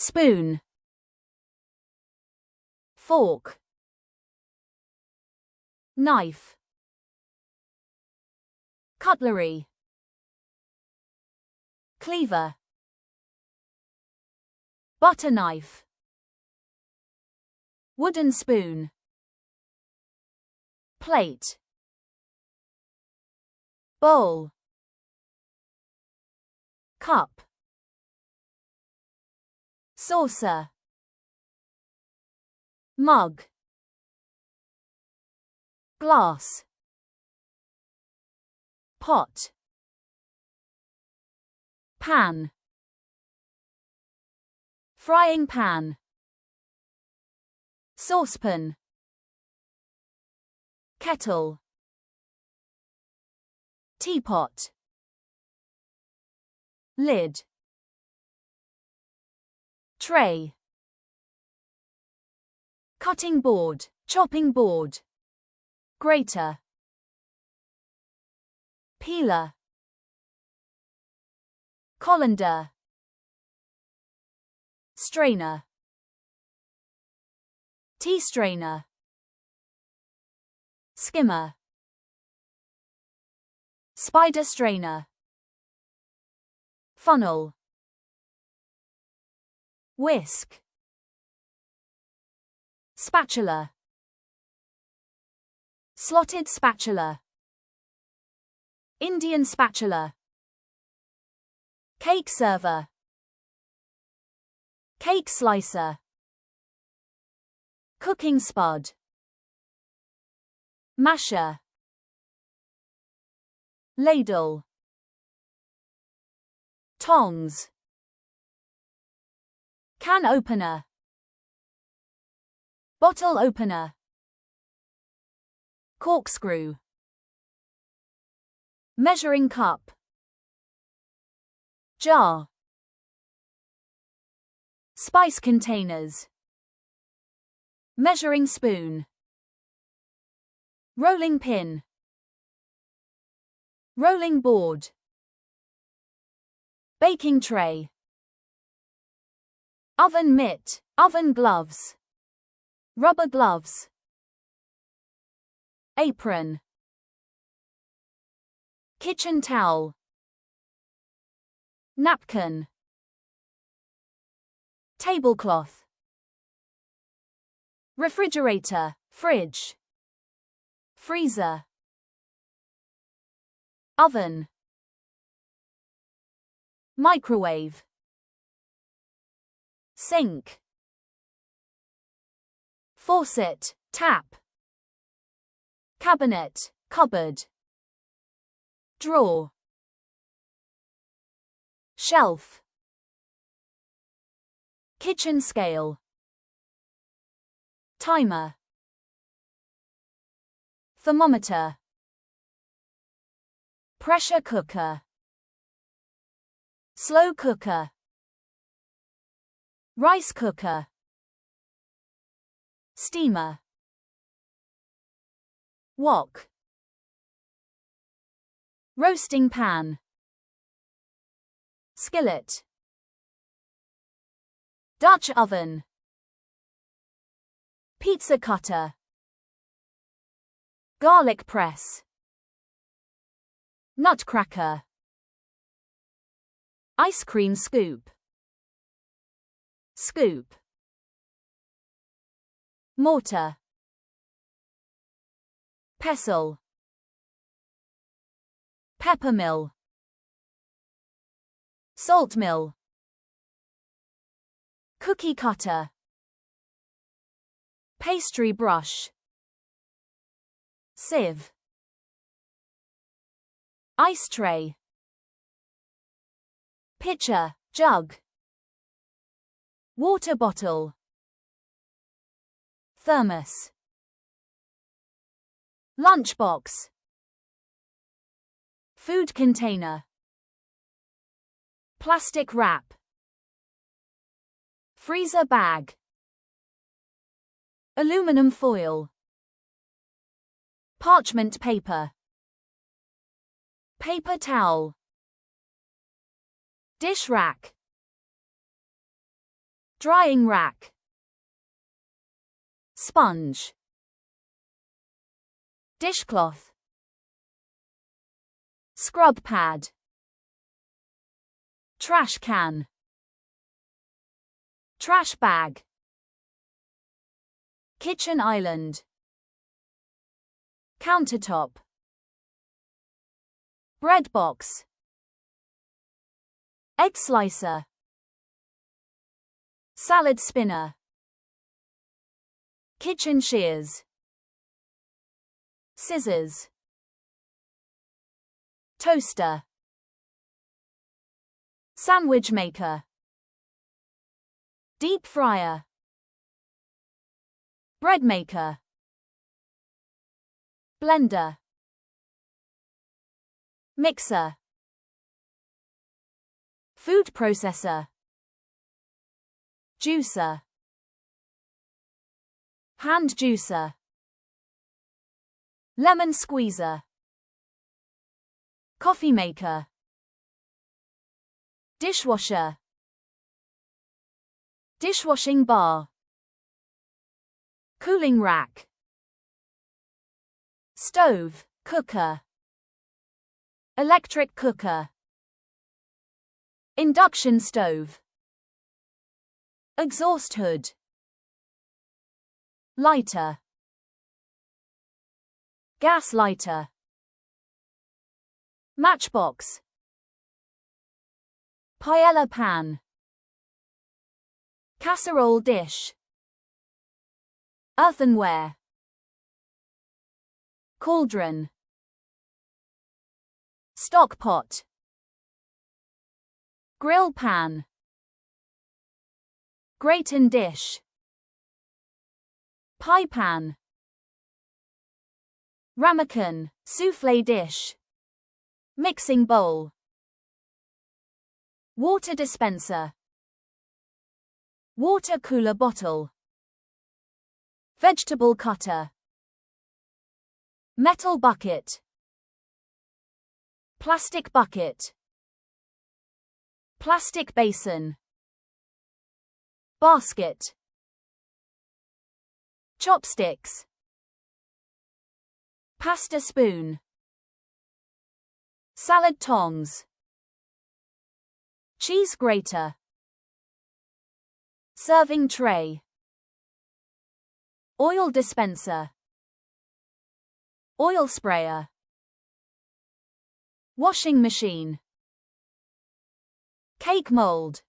spoon, fork, knife, cutlery, cleaver, butter knife, wooden spoon, plate, bowl, cup, saucer, mug, glass, pot, pan, frying pan, saucepan, kettle, teapot, lid, tray, cutting board, chopping board, grater, peeler, colander, strainer, tea strainer, skimmer, spider strainer, funnel, whisk, spatula, slotted spatula, Indian spatula, cake server, cake slicer, cooking spud, masher, ladle, tongs, can opener, bottle opener, corkscrew, measuring cup, jar, spice containers, measuring spoon, rolling pin, rolling board, baking tray, oven mitt, oven gloves, rubber gloves, apron, kitchen towel, napkin, tablecloth, refrigerator, fridge, freezer, oven, microwave, sink, faucet, tap, cabinet, cupboard, drawer, shelf, kitchen scale, timer, thermometer, pressure cooker, slow cooker, rice cooker, steamer, wok, roasting pan, skillet, Dutch oven, pizza cutter, garlic press, nutcracker, ice cream scoop, scoop, mortar, pestle, pepper mill, salt mill, cookie cutter, pastry brush, sieve, ice tray, pitcher, jug, water bottle, thermos, lunchbox, food container, plastic wrap, freezer bag, aluminum foil, parchment paper, paper towel, dish rack, Drying rack. Sponge. Dishcloth. Scrub pad. Trash can. Trash bag. Kitchen island. Countertop. Bread box. Egg slicer. Salad spinner. Kitchen shears. Scissors. Toaster. Sandwich maker. Deep fryer. Bread maker. Blender. Mixer. Food processor. Juicer. Hand juicer. Lemon squeezer. Coffee maker. Dishwasher. Dishwashing bar. Cooling rack. Stove, cooker. Electric cooker. Induction stove. Exhaust hood. Lighter. Gas lighter. Matchbox. Paella pan. Casserole dish. Earthenware. Cauldron. Stock pot. Grill pan. Gratin dish. Pie pan. Ramekin, soufflé dish. Mixing bowl. Water dispenser. Water cooler bottle. Vegetable cutter. Metal bucket. Plastic bucket. Plastic basin. Basket. Chopsticks. Pasta spoon. Salad tongs. Cheese grater. Serving tray. Oil dispenser. Oil sprayer. Washing machine. Cake mold.